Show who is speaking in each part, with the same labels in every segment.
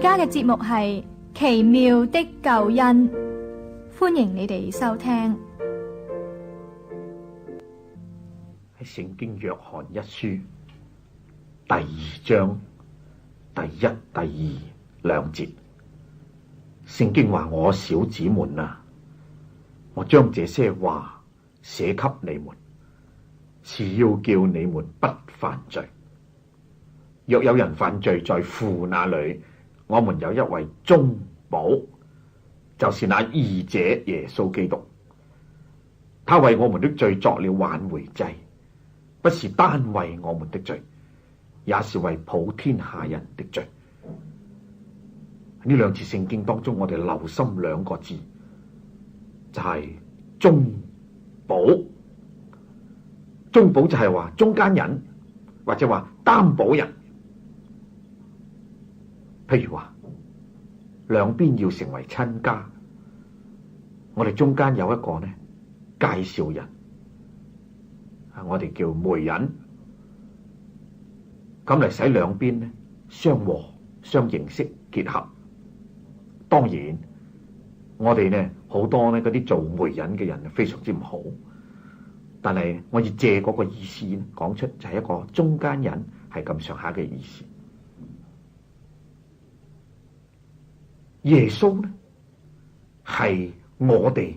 Speaker 1: 家嘅節目係奇妙的救恩，歡迎你哋收聽。
Speaker 2: 喺聖經約翰一書第2章第1、第2兩節，聖經話：我小子們啊，我將這些話寫給你們，是要叫你們不犯罪。若有人犯罪，在父那裏，我們有一位中保，就是那義者耶穌基督。他為我們的罪作了挽回祭，不是單為我們的罪，也是為普天下人的罪。呢兩次聖經當中，我哋留心兩個字，就係中保。中保就係話中間人，或者話擔保人。譬如話兩邊要成為親家，我哋中間有一個呢介紹人，我哋叫媒人，咁嚟使兩邊呢相和、相認識、結合。當然我哋呢好多呢嗰啲做媒人嘅人非常之唔好，但係我要借嗰個意思講出，就係一個中間人，係咁上下嘅意思。耶穌呢係我哋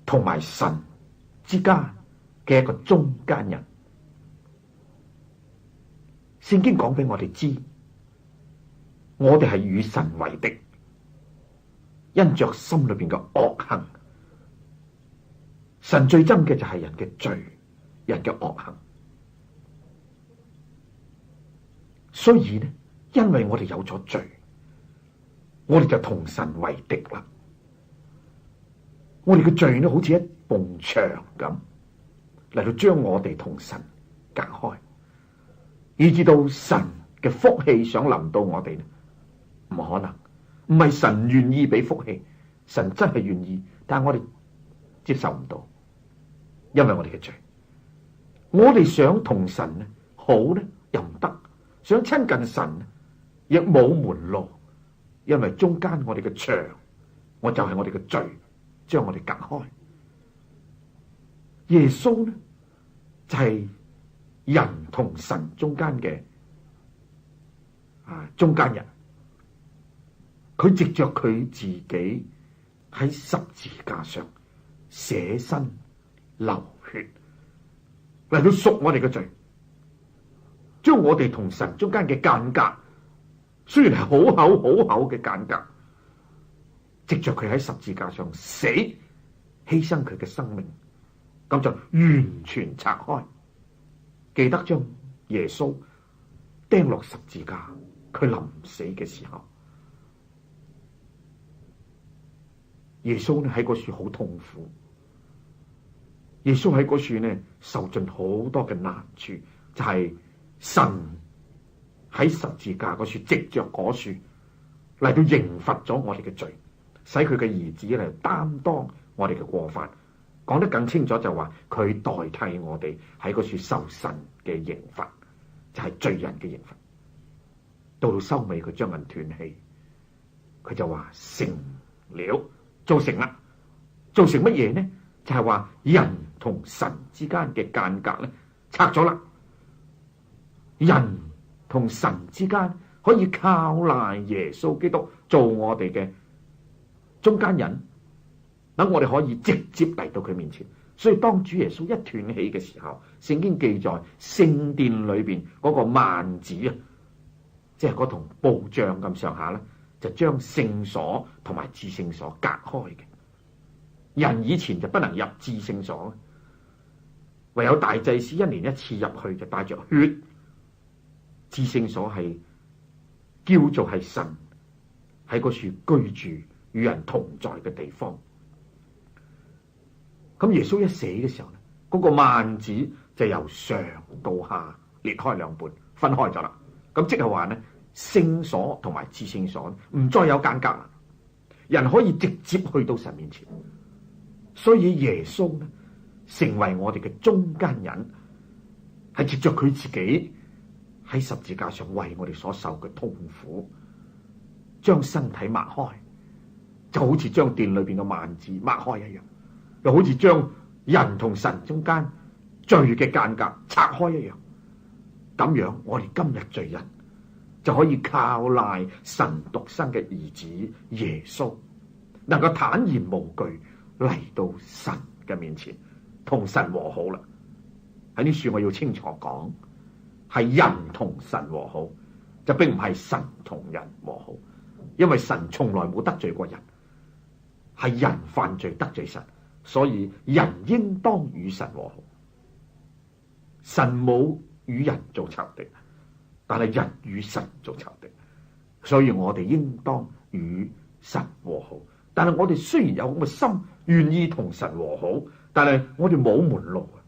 Speaker 2: 同埋神之間嘅一個中間人。聖經講俾我哋知，我哋係與神為敵，因着心裏邊嘅惡行。神最憎嘅就係人嘅罪，人嘅惡行。所以呢，因為我哋有咗罪，我哋就同神為敵啦。我哋嘅罪呢，好似一埲牆咁，嚟到將我哋同神隔開，以至到神嘅福氣想臨到我哋呢，唔可能。唔係神願意俾福氣，神真係願意，但係我哋接受唔到，因為我哋嘅罪。我哋想同神呢好呢又唔得，想親近神呢亦冇門路。因為中間我哋嘅牆，我就係我哋嘅罪，將我哋隔開。耶穌呢就係人同神中間嘅中間人，佢藉着佢自己喺十字架上捨身流血嚟到贖我哋嘅罪，將我哋同神中間嘅間隔，雖然係好厚嘅間隔，藉着佢喺十字架上死，犧牲佢嘅生命，咁就完全拆開。記得將耶穌釘落十字架，佢臨死嘅時候，耶穌呢喺嗰處好痛苦，耶穌喺嗰處呢受盡好多嘅難處，就係神喺十字架嗰處，藉着嗰處嚟到刑罰咗我哋嘅罪，使佢嘅兒子嚟擔當我哋嘅過犯。講得更清楚就話佢代替我哋喺嗰處受神嘅刑罰，就係罪人嘅刑罰。到收尾佢將人斷氣，佢就話成了，做成啦。做成乜嘢呢？就係話人同神之間嘅間隔咧拆咗啦，人同神之間可以靠賴耶穌基督做我哋嘅中間人，等我哋可以直接嚟到佢面前。所以當主耶穌一斷氣嘅時候，聖經記載聖殿裏邊嗰個幔子啊，即係嗰同布帳咁上下咧，就將聖所同埋至聖所隔開嘅。人以前就不能入至聖所，唯有大祭司一年一次入去，就帶着血。至聖所係叫做係神喺嗰處居住與人同在嘅地方。咁耶穌一死嘅時候咧，嗰個幔子就由上到下裂開兩半，分開咗啦。咁即係話咧，聖所同埋至聖所唔再有間隔啦，人可以直接去到神面前。所以耶穌咧成為我哋嘅中間人，係藉着佢自己喺十字架上為我哋所受嘅痛苦，將身體擘開，就好似將殿裏邊嘅幔子擘開一樣，又好似將人同神中間罪嘅間隔拆開一樣。咁樣我哋今日罪人就可以靠賴神獨生嘅兒子耶穌，能夠坦然無懼嚟到神嘅面前，同神和好啦。喺呢處我要清楚講，係人同神和好，就並唔係神同人和好，因為神從來冇得罪過人，係人犯罪得罪神，所以人應當與神和好。神冇與人做仇敵，但係人與神做仇敵，所以我哋應當與神和好。但係我哋雖然有咁嘅心，願意同神和好，但係我哋冇門路啊。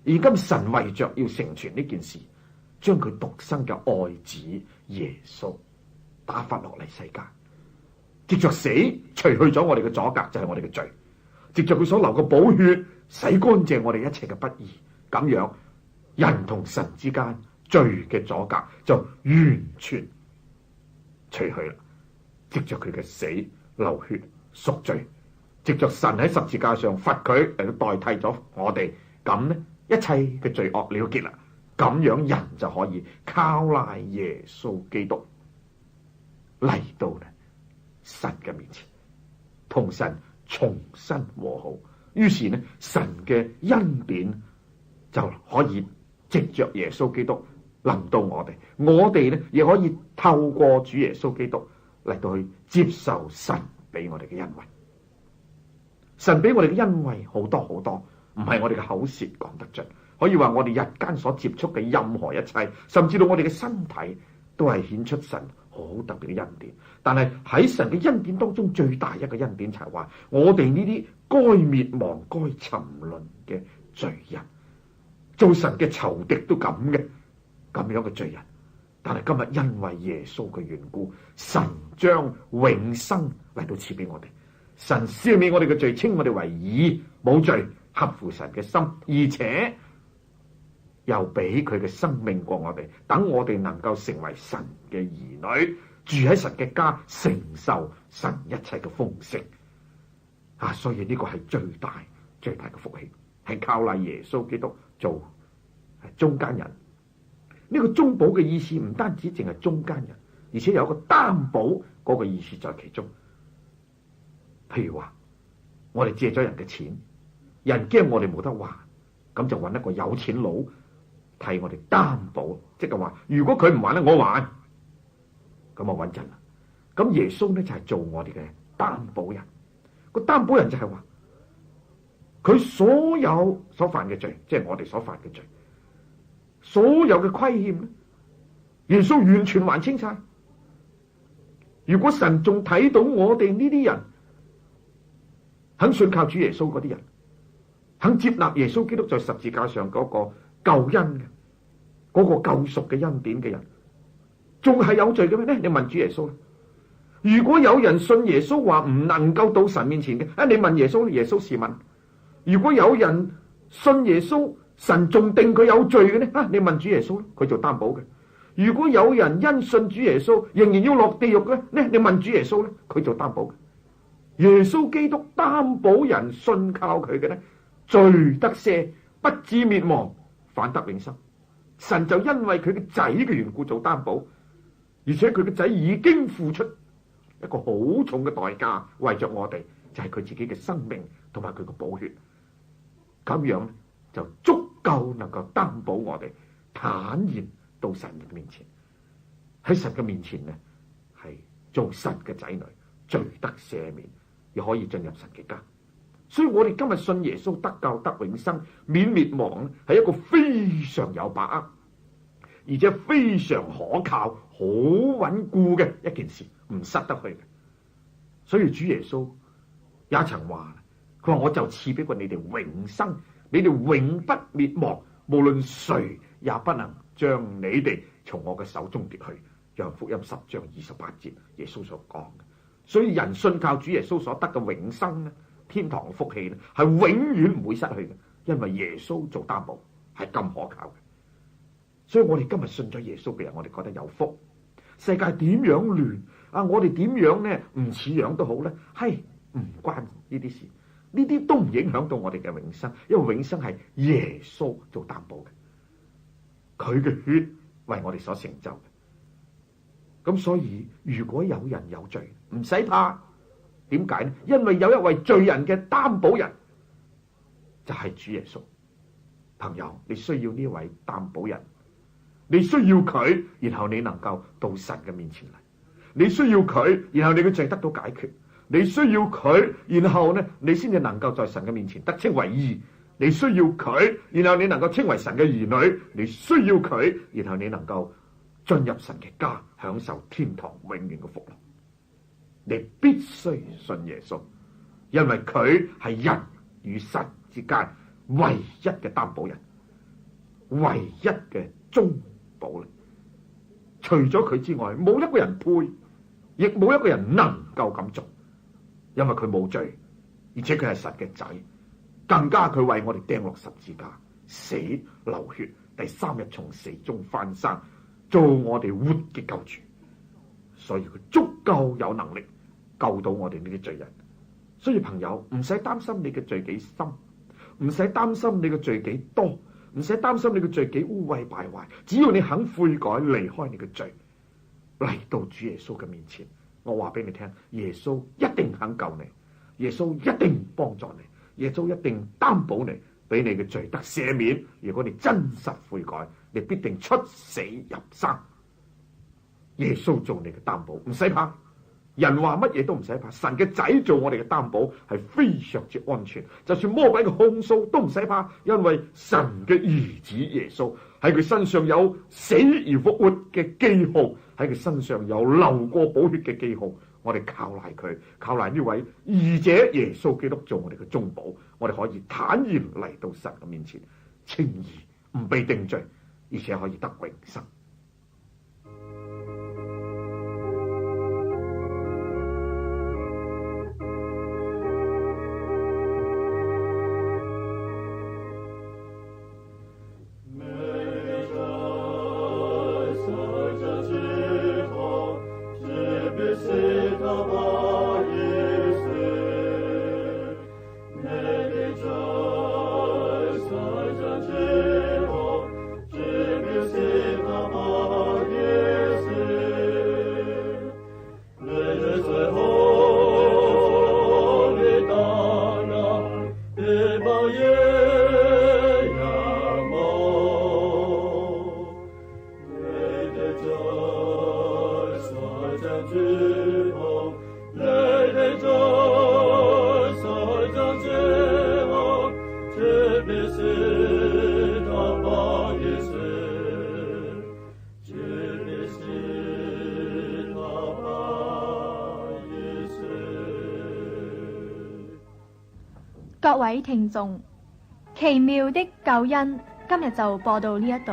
Speaker 2: 而今神為着要成全呢件事，將佢獨生嘅愛子耶穌打發落嚟世界，藉着死除去咗我哋嘅阻隔，就係我哋嘅罪，藉着佢所流嘅寶血洗乾淨我哋一切嘅不義，咁樣人同神之間罪嘅阻隔就完全除去啦。藉着佢嘅死流血贖罪，藉着神喺十字架上罰佢嚟到代替咗我哋，咁呢一切嘅罪惡了結啦。咁樣人就可以靠賴耶穌基督嚟到咧神嘅面前，同神重新和好。於是呢，神嘅恩典就可以藉着耶穌基督臨到我哋，我哋呢亦可以透過主耶穌基督嚟到去接受神俾我哋嘅恩惠。神俾我哋嘅恩惠好多好多，唔係我哋嘅口舌講得盡。可以話我哋日間所接觸嘅任何一切，甚至到我哋嘅身體，都係顯出神好特別嘅恩典。但係喺神嘅恩典當中，最大一個恩典就係話，我哋呢啲該滅亡、該沉淪嘅罪人，做神嘅仇敵都咁樣嘅罪人。但係今日因為耶穌嘅緣故，神將永生嚟到賜俾我哋，神赦免我哋嘅罪，稱我哋為義，冇罪，合乎神嘅心，而且又俾佢嘅生命過我哋，等我哋能夠成為神嘅兒女，住喺神嘅家，承受神一切嘅豐盛啊！所以呢個係最大嘅福氣，係靠賴耶穌基督做中間人。呢個中保嘅意思唔單止淨係中間人，而且有一個擔保嗰個意思在其中。譬如話我哋借咗人嘅錢，人驚我哋冇得還，咁就揾一個有錢佬替我哋擔保，即係話如果佢唔還咧，我還，咁啊穩陣啦。咁耶穌咧就係做我哋嘅擔保人。個擔保人就係話佢所有所犯嘅罪，即係我哋所犯嘅罪，所有嘅虧欠咧，耶穌完全還清晒。如果神仲睇到我哋呢啲人肯信靠主耶穌嗰啲人，肯接納耶穌基督在十字架上嗰個救恩嘅嗰個救贖嘅恩典嘅人，仲係有罪嘅咩？你問主耶穌啦。如果有人信耶穌話唔能夠到神面前嘅，你問耶穌，耶穌是問。如果有人信耶穌，神仲定佢有罪嘅呢？你問主耶穌，佢做擔保嘅。如果有人因信主耶穌仍然要落地獄嘅呢？你問主耶穌咧，佢做擔保嘅。耶穌基督擔保人信靠佢嘅呢，罪得赦，不至滅亡，反得永生。神就因為佢嘅仔嘅緣故做擔保，而且佢嘅仔已經付出一個好重嘅代價，為着我哋，就係佢自己嘅生命同埋佢嘅寶血，咁樣就足夠能夠擔保我哋坦然到神嘅面前。喺神嘅面前呢，係做神嘅仔女，罪得赦免，亦可以進入神嘅家。所以我哋今日信耶穌得救得永生免滅亡，係一個非常有把握，而且非常可靠、好穩固嘅一件事，唔失得去嘅。所以主耶穌也曾話，佢話我就賜俾過你哋永生，你哋永不滅亡，無論誰也不能將你哋從我嘅手中奪去。約翰福音10章28節耶穌所講嘅。所以人信靠主耶穌所得嘅永生呢，天堂嘅福氣呢，係永遠唔會失去嘅，因為耶穌做擔保，係咁可靠嘅。所以我哋今日信咗耶穌嘅人，我哋覺得有福。世界點樣亂啊，我哋點樣呢唔似樣都好呢，係唔關呢啲事，呢啲都唔影響到我哋嘅永生，因為永生係耶穌做擔保嘅，佢嘅血為我哋所成就嘅。咁所以如果有人有罪，唔使怕。點解呢？因為有一位罪人嘅擔保人，就係主耶穌。朋友，你需要呢位擔保人，你需要佢，然後你能夠到神嘅面前嚟。你需要佢，然後你嘅罪得到解決。你需要佢，然後呢，你先至能夠在神嘅面前得稱為義。你需要佢，然後你能夠稱為神嘅兒女。你需要佢，然後你能夠進入神嘅家，享受天堂永遠嘅福樂。你必須信耶穌，因為佢係人與神之間唯一嘅擔保人，唯一嘅中保力。除咗佢之外，冇一個人配，亦冇一個人能夠咁做，因為佢冇罪，而且佢係神嘅仔，更加佢為我哋釘落十字架，死流血，第三日從死中翻生，做我哋活嘅救主。所以佢足夠有能力救到我哋呢啲罪人。所以朋友，唔使擔心你嘅罪幾深，唔使擔心你嘅罪幾多，唔使擔心你嘅罪幾污穢敗壞，只要你肯悔改，離開你嘅罪，嚟到主耶穌嘅面前，我話俾你聽，耶穌一定肯救你，耶穌一定幫助你，耶穌一定擔保你，俾你嘅罪得赦免。如果你真實悔改，你必定出死入生。耶穌做你嘅擔保，唔使怕。人話乜嘢都唔使怕，神嘅仔做我哋嘅擔保係非常之安全。就算魔鬼嘅控訴都唔使怕，因為神嘅兒子耶穌喺佢身上有死而復活嘅記號，喺佢身上有流過寶血嘅記號。我哋靠賴佢，靠賴呢位義者耶穌基督做我哋嘅中保，我哋可以坦然嚟到神嘅面前，稱義，唔被定罪，而且可以得永生。
Speaker 1: 各位聽眾，奇妙的救恩今日就播到呢一度。